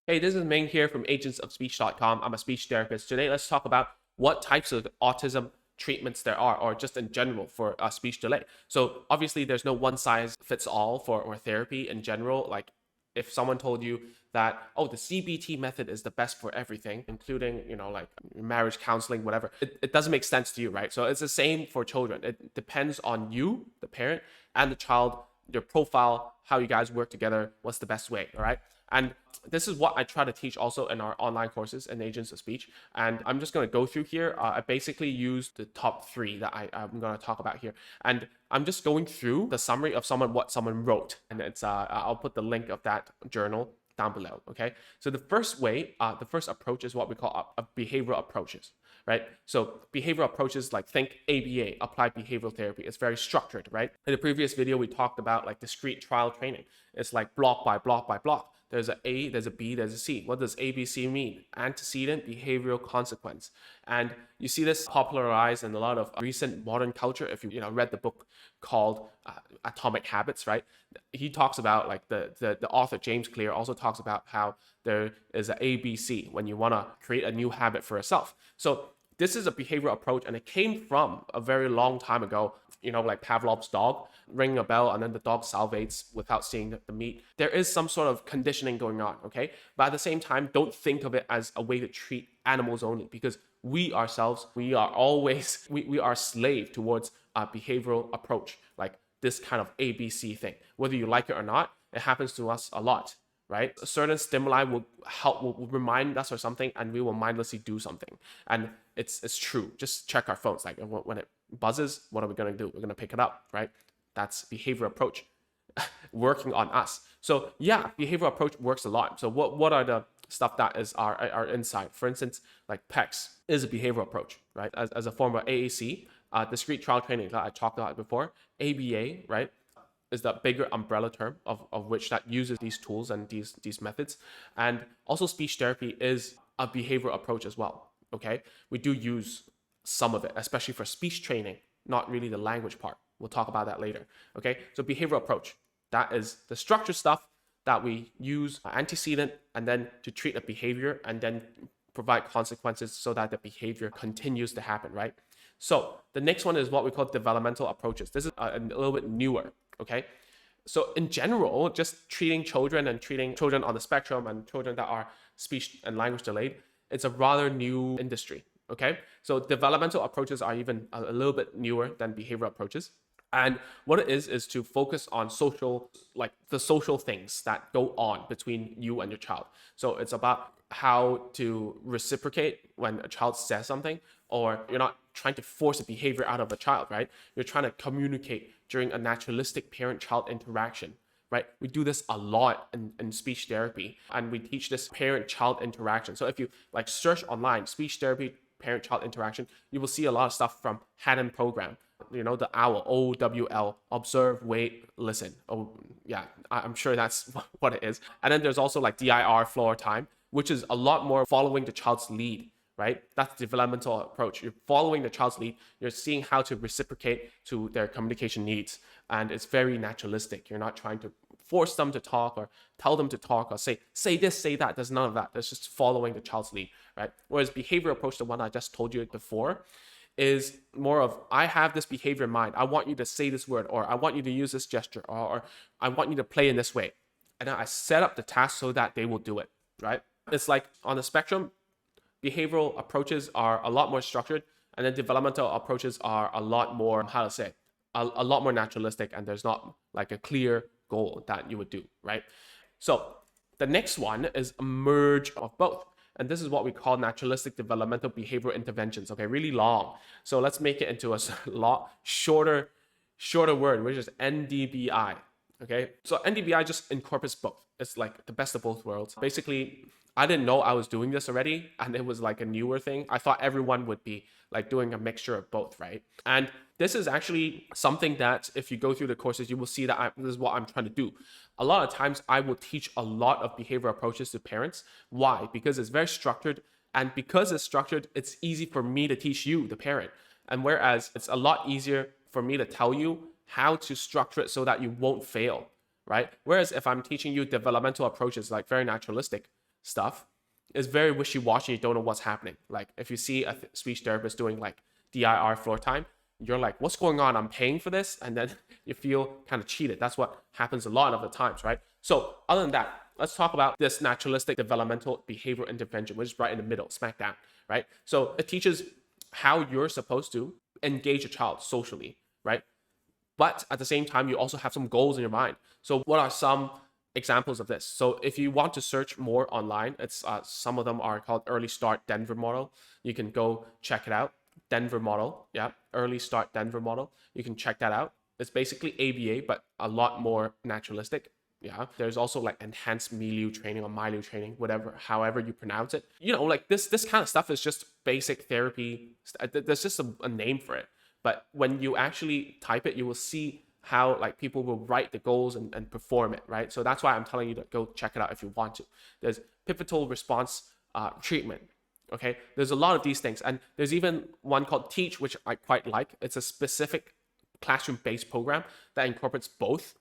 Hey, this is Ming here from agentsofspeech.com. I'm a speech therapist. Today, let's talk about what types of autism treatments there are, or just in general for a speech delay. So obviously, there's no one size fits all for or therapy in general. Like if someone told you that, oh, the CBT method is the best for everything, including, like marriage counseling, whatever, it doesn't make sense to you, right? So it's the same for children. It depends on you, the parent, and the child, your profile, how you guys work together, what's the best way, all right? And this is what I try to teach also in our online courses in Agents of Speech. And I'm just going to go through here. I basically use the top three that I'm going to talk about here. And I'm just going through the summary of what someone wrote. And it's I'll put the link of that journal down below. Okay. So the first way, the first approach is what we call a behavioral approaches, right? So behavioral approaches, like think ABA, applied behavioral therapy. It's very structured, right? In the previous video, we talked about like discrete trial training. It's like block by block by block. There's an A, there's a B, there's a C. What does ABC mean? Antecedent behavioral consequence. And you see this popularized in a lot of recent modern culture. If you read the book called Atomic Habits, right? He talks about, like the author James Clear also talks about how there is an ABC when you want to create a new habit for yourself. So this is a behavioral approach, and it came from a very long time ago, like Pavlov's dog, ringing a bell and then the dog salivates without seeing the meat. There is some sort of conditioning going on, okay? But at the same time, don't think of it as a way to treat animals only, because we ourselves, we are always, we are slave towards a behavioral approach, like this kind of ABC thing. Whether you like it or not, it happens to us a lot. Right? A certain stimuli will remind us or something, and we will mindlessly do something. And it's true. Just check our phones. Like when it buzzes, what are we going to do? We're going to pick it up, right? That's behavioral approach working on us. So yeah, behavioral approach works a lot. So what are the stuff that is our insight? For instance, like PECS is a behavioral approach, right? As a form of AAC, discrete trial training that I talked about before, ABA, right? Is the bigger umbrella term of which that uses these tools and these methods. And also speech therapy is a behavioral approach as well, okay? We do use some of it, especially for speech training, not really the language part. We'll talk about that later, okay? So behavioral approach, that is the structured stuff that we use antecedent and then to treat a behavior and then provide consequences so that the behavior continues to happen, right? So the next one is what we call developmental approaches. This is a little bit newer. Okay, so in general, just treating children on the spectrum and children that are speech and language delayed, it's a rather new industry. Okay, so developmental approaches are even a little bit newer than behavioral approaches. And what it is to focus on the social things that go on between you and your child. So it's about how to reciprocate when a child says something, or you're not trying to force a behavior out of a child, right? You're trying to communicate during a naturalistic parent-child interaction, right? We do this a lot in speech therapy, and we teach this parent-child interaction. So if you search online, speech therapy, parent-child interaction, you will see a lot of stuff from Haddon program. The OWL, OWL, observe, wait, listen. Oh yeah, I'm sure that's what it is. And then there's also like DIR, floor time, which is a lot more following the child's lead, right? That's the developmental approach. You're following the child's lead. You're seeing how to reciprocate to their communication needs. And it's very naturalistic. You're not trying to force them to talk or tell them to talk or say this, say that. There's none of that. There's just following the child's lead, right? Whereas behavior approach, the one I just told you before, is more of, I have this behavior in mind. I want you to say this word, or I want you to use this gesture, or I want you to play in this way. And then I set up the task so that they will do it, right? It's like on the spectrum, behavioral approaches are a lot more structured, and then developmental approaches are a lot more, a lot more naturalistic, and there's not like a clear goal that you would do, right? So the next one is a merge of both. And this is what we call naturalistic developmental behavioral interventions. Okay, really long. So let's make it into a lot shorter word, which is NDBI. Okay, so NDBI just incorporates both. It's like the best of both worlds. Basically, I didn't know I was doing this already, and it was like a newer thing. I thought everyone would be like doing a mixture of both, right? And this is actually something that if you go through the courses, you will see that this is what I'm trying to do. A lot of times I will teach a lot of behavioral approaches to parents. Why? Because it's very structured, and because it's structured, it's easy for me to teach you, the parent. And whereas it's a lot easier for me to tell you how to structure it so that you won't fail, right? Whereas if I'm teaching you developmental approaches, like very naturalistic, stuff is very wishy-washy. You don't know what's happening. Like if you see a speech therapist doing like DIR floor time, you're like, what's going on? I'm paying for this. And then you feel kind of cheated. That's what happens a lot of the times, right? So other than that, let's talk about this naturalistic developmental behavioral intervention, which is right in the middle, smack down, right? So it teaches how you're supposed to engage a child socially, right? But at the same time, you also have some goals in your mind. So what are some examples of this? So if you want to search more online, it's some of them are called Early Start Denver model. You can go check it out. Denver model, yeah, Early Start Denver model. You can check that out. It's basically ABA, but a lot more naturalistic. Yeah, there's also like enhanced milieu training or milieu training, whatever, however you pronounce it. You know, like this kind of stuff is just basic therapy. There's just a name for it. But when you actually type it, you will see how like people will write the goals and perform it, right? So that's why I'm telling you to go check it out if you want to. There's pivotal response treatment. Okay, there's a lot of these things, and there's even one called Teach, which I quite like. It's a specific classroom-based program that incorporates both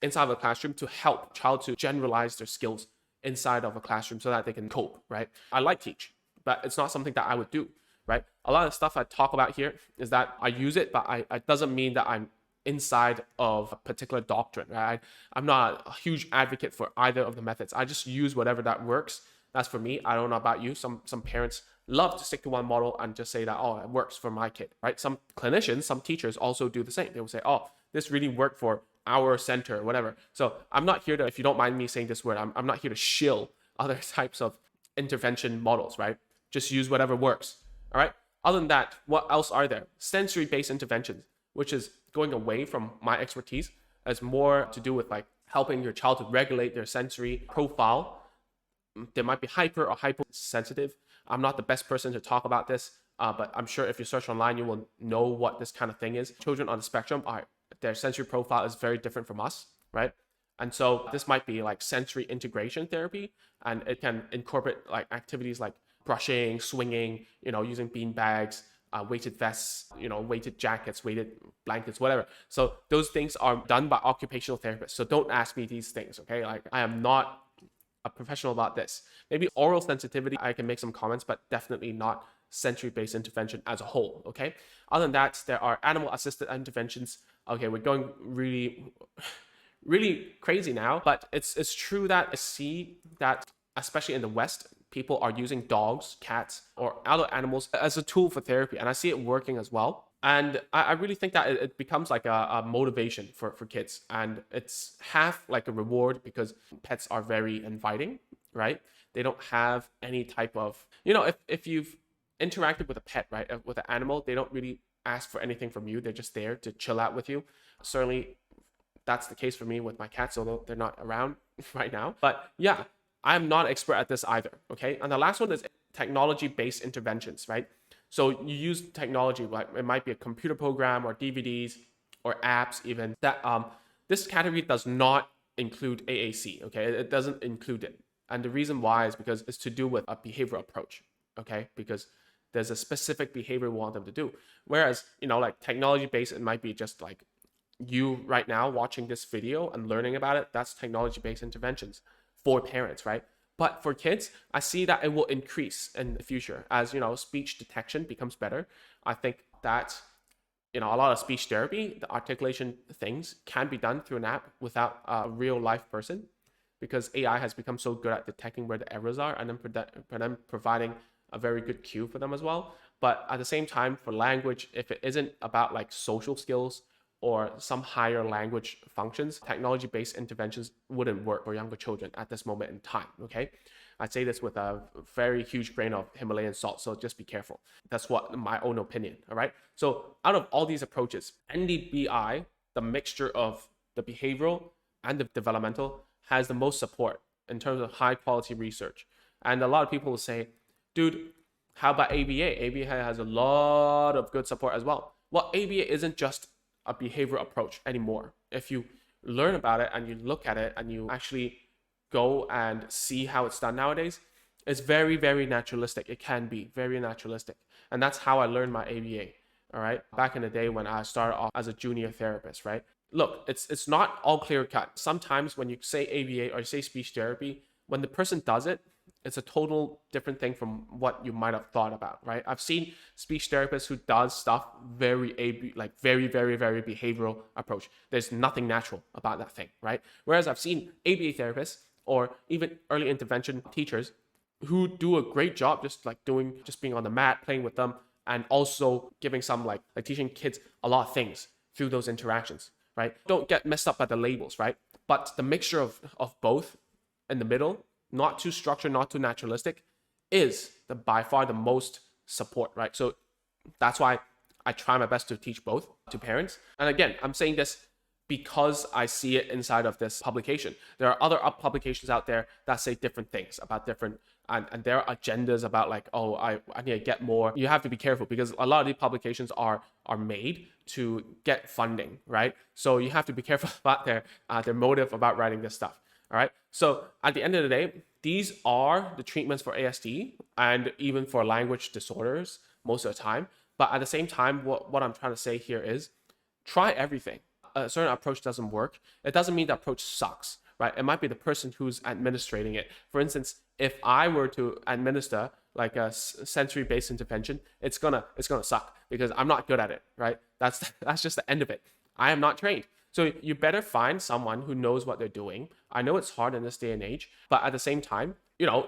inside of a classroom to help child to generalize their skills inside of a classroom so that they can cope, right? I like Teach, but it's not something that I would do, right? A lot of stuff I talk about here is that I use it, but it doesn't mean that I'm inside of a particular doctrine, right? I'm not a huge advocate for either of the methods. I just use whatever that works. That's for me. I don't know about you. Some parents love to stick to one model and just say that, oh, it works for my kid, right? Some clinicians, some teachers also do the same. They will say, oh, this really worked for our center, whatever. So I'm not here to, if you don't mind me saying this word, I'm not here to shill other types of intervention models, right? Just use whatever works, all right? Other than that, what else are there? Sensory-based interventions, which is going away from my expertise, as more to do with like helping your child to regulate their sensory profile. They might be hyper or hyposensitive. I'm not the best person to talk about this, but I'm sure if you search online, you will know what this kind of thing is. Children on the spectrum, their sensory profile is very different from us, right? And so this might be like sensory integration therapy, and it can incorporate like activities like brushing, swinging, using bean bags, weighted vests, weighted jackets, weighted blankets, whatever. So those things are done by occupational therapists. So don't ask me these things, okay? Like I am not a professional about this. Maybe oral sensitivity, I can make some comments, but definitely not sensory-based intervention as a whole, okay? Other than that, there are animal-assisted interventions. Okay, we're going really, really crazy now, but it's true that I see that, especially in the West, people are using dogs, cats, or other animals as a tool for therapy, and I see it working as well. And I really think that it becomes like a motivation for kids. And it's half like a reward because pets are very inviting, right? They don't have any type of, if you've interacted with a pet, right, with an animal, they don't really ask for anything from you. They're just there to chill out with you. Certainly, that's the case for me with my cats, although they're not around right now. But yeah, I'm not an expert at this either, okay? And the last one is technology-based interventions, right? So you use technology, like it might be a computer program or DVDs or apps even, that this category does not include AAC, okay? It doesn't include it. And the reason why is because it's to do with a behavioral approach, okay? Because there's a specific behavior we want them to do. Whereas, like technology-based, it might be just like you right now watching this video and learning about it. That's technology-based interventions for parents, right? But for kids, I see that it will increase in the future as, speech detection becomes better. I think that, a lot of speech therapy, the articulation things can be done through an app without a real life person, because AI has become so good at detecting where the errors are and then providing a very good cue for them as well. But at the same time, for language, if it isn't about like social skills or some higher language functions, technology-based interventions wouldn't work for younger children at this moment in time, okay? I say this with a very huge grain of Himalayan salt, so just be careful. That's what my own opinion, all right? So out of all these approaches, NDBI, the mixture of the behavioral and the developmental, has the most support in terms of high quality research. And a lot of people will say, dude, how about ABA? ABA has a lot of good support as well. Well, ABA isn't just a behavioral approach anymore. If you learn about it and you look at it and you actually go and see how it's done nowadays, it's very, very naturalistic. It can be very naturalistic. And that's how I learned my ABA, all right? Back in the day when I started off as a junior therapist, right? Look, it's not all clear cut. Sometimes when you say ABA or you say speech therapy, when the person does it, it's a total different thing from what you might have thought about, right? I've seen speech therapists who does stuff very very behavioral approach. There's nothing natural about that thing, right? Whereas I've seen ABA therapists or even early intervention teachers who do a great job just being on the mat, playing with them, and also giving some like teaching kids a lot of things through those interactions, right? Don't get messed up by the labels, right? But the mixture of both in the middle, not too structured, not too naturalistic, is by far the most support, right? So that's why I try my best to teach both to parents. And again, I'm saying this because I see it inside of this publication. There are other publications out there that say different things about different, and there are agendas about like, oh, I need to get more. You have to be careful because a lot of these publications are made to get funding, right? So you have to be careful about their motive about writing this stuff. All right. So at the end of the day, these are the treatments for ASD and even for language disorders most of the time. But at the same time, what I'm trying to say here is try everything. A certain approach doesn't work. It doesn't mean the approach sucks, right? It might be the person who's administrating it. For instance, if I were to administer like a sensory-based intervention, it's gonna suck because I'm not good at it, right? That's just the end of it. I am not trained. So you better find someone who knows what they're doing. I know it's hard in this day and age, but at the same time,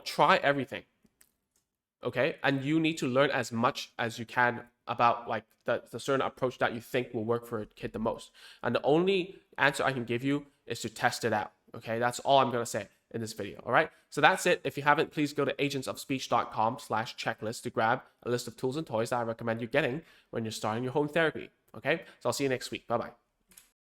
try everything. Okay? And you need to learn as much as you can about like the certain approach that you think will work for a kid the most. And the only answer I can give you is to test it out. Okay? That's all I'm going to say in this video. All right? So that's it. If you haven't, please go to agentsofspeech.com/checklist to grab a list of tools and toys that I recommend you getting when you're starting your home therapy. Okay? So I'll see you next week. Bye-bye.